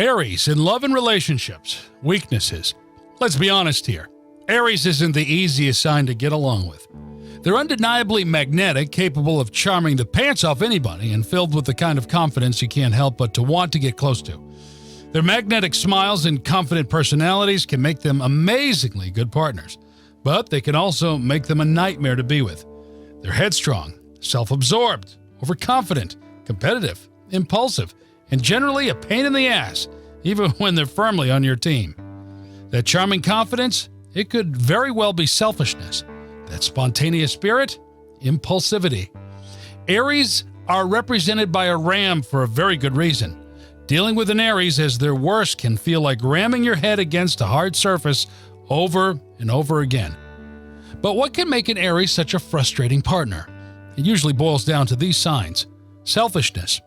Aries, in love and relationships, weaknesses. Let's be honest here. Aries isn't the easiest sign to get along with. They're undeniably magnetic, capable of charming the pants off anybody, and filled with the kind of confidence you can't help but to want to get close to. Their magnetic smiles and confident personalities can make them amazingly good partners, but they can also make them a nightmare to be with. They're headstrong, self-absorbed, overconfident, competitive, impulsive, and generally a pain in the ass, even when they're firmly on your team. That charming confidence, it could very well be selfishness. That spontaneous spirit, impulsivity. Aries are represented by a ram for a very good reason. Dealing with an Aries as their worst can feel like ramming your head against a hard surface over and over again. But what can make an Aries such a frustrating partner? It usually boils down to these signs. Selfishness.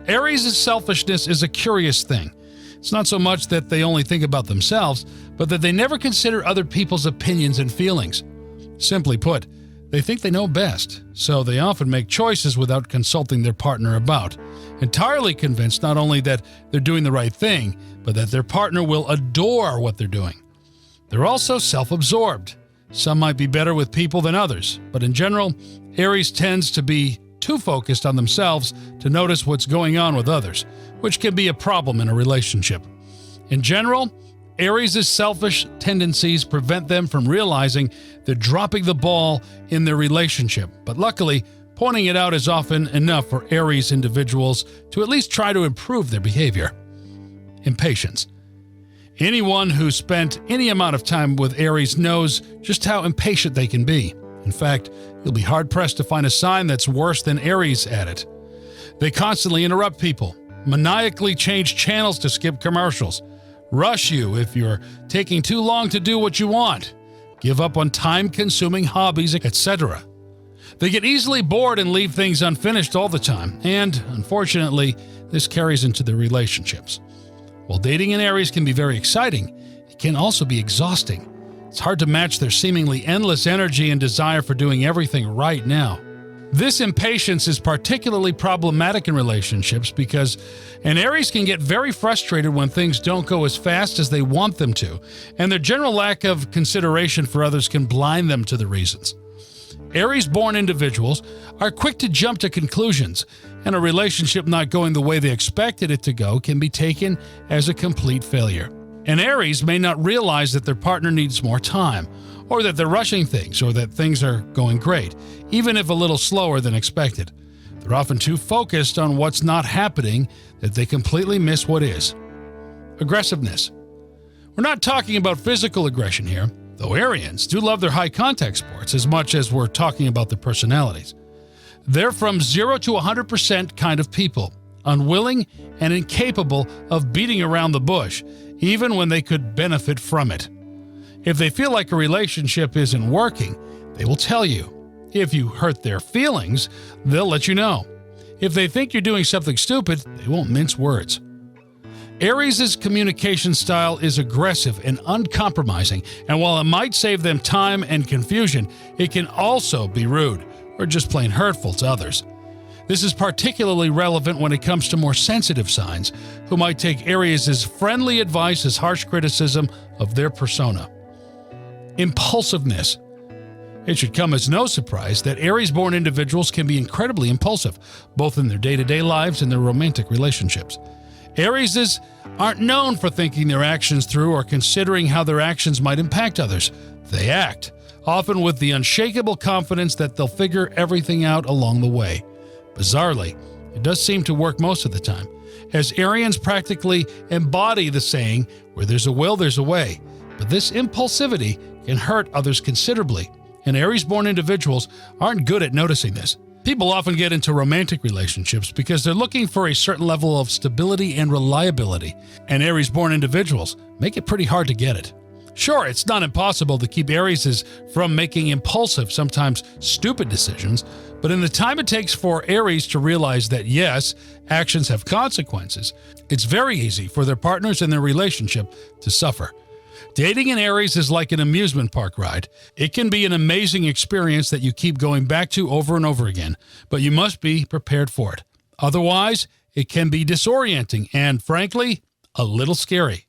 Aries' selfishness is a curious thing. It's not so much that they only think about themselves, but that they never consider other people's opinions and feelings. Simply put, they think they know best, so they often make choices without consulting their partner about, entirely convinced not only that they're doing the right thing, but that their partner will adore what they're doing. They're also self-absorbed. Some might be better with people than others, but in general, Aries tends to be too focused on themselves to notice what's going on with others, which can be a problem in a relationship. In general, Aries' selfish tendencies prevent them from realizing they're dropping the ball in their relationship, but luckily, pointing it out is often enough for Aries individuals to at least try to improve their behavior. Impatience. Anyone who's spent any amount of time with Aries knows just how impatient they can be. In fact, you'll be hard-pressed to find a sign that's worse than Aries at it. They constantly interrupt people, maniacally change channels to skip commercials, rush you if you're taking too long to do what you want, give up on time-consuming hobbies, etc. They get easily bored and leave things unfinished all the time, and, unfortunately, this carries into their relationships. While dating an Aries can be very exciting, it can also be exhausting. It's hard to match their seemingly endless energy and desire for doing everything right now. This impatience is particularly problematic in relationships because an Aries can get very frustrated when things don't go as fast as they want them to, and their general lack of consideration for others can blind them to the reasons. Aries-born individuals are quick to jump to conclusions, and a relationship not going the way they expected it to go can be taken as a complete failure. An Aries may not realize that their partner needs more time, or that they're rushing things, or that things are going great, even if a little slower than expected. They're often too focused on what's not happening that they completely miss what is. Aggressiveness. We're not talking about physical aggression here, though Arians do love their high-contact sports as much as we're talking about their personalities. They're from 0 to 100% kind of people, unwilling and incapable of beating around the bush, even when they could benefit from it. If they feel like a relationship isn't working, they will tell you. If you hurt their feelings, they'll let you know. If they think you're doing something stupid, they won't mince words. Aries' communication style is aggressive and uncompromising, and while it might save them time and confusion, it can also be rude or just plain hurtful to others. This is particularly relevant when it comes to more sensitive signs, who might take Aries' friendly advice as harsh criticism of their persona. Impulsiveness. It should come as no surprise that Aries-born individuals can be incredibly impulsive, both in their day-to-day lives and their romantic relationships. Aries aren't known for thinking their actions through or considering how their actions might impact others. They act, often with the unshakable confidence that they'll figure everything out along the way. Bizarrely, it does seem to work most of the time, as Arians practically embody the saying, where there's a will, there's a way. But this impulsivity can hurt others considerably, and Aries-born individuals aren't good at noticing this. People often get into romantic relationships because they're looking for a certain level of stability and reliability, and Aries-born individuals make it pretty hard to get it. Sure, it's not impossible to keep Aries from making impulsive, sometimes stupid decisions, but in the time it takes for Aries to realize that yes, actions have consequences, it's very easy for their partners in their relationship to suffer. Dating an Aries is like an amusement park ride. It can be an amazing experience that you keep going back to over and over again, but you must be prepared for it. Otherwise, it can be disorienting and, frankly, a little scary.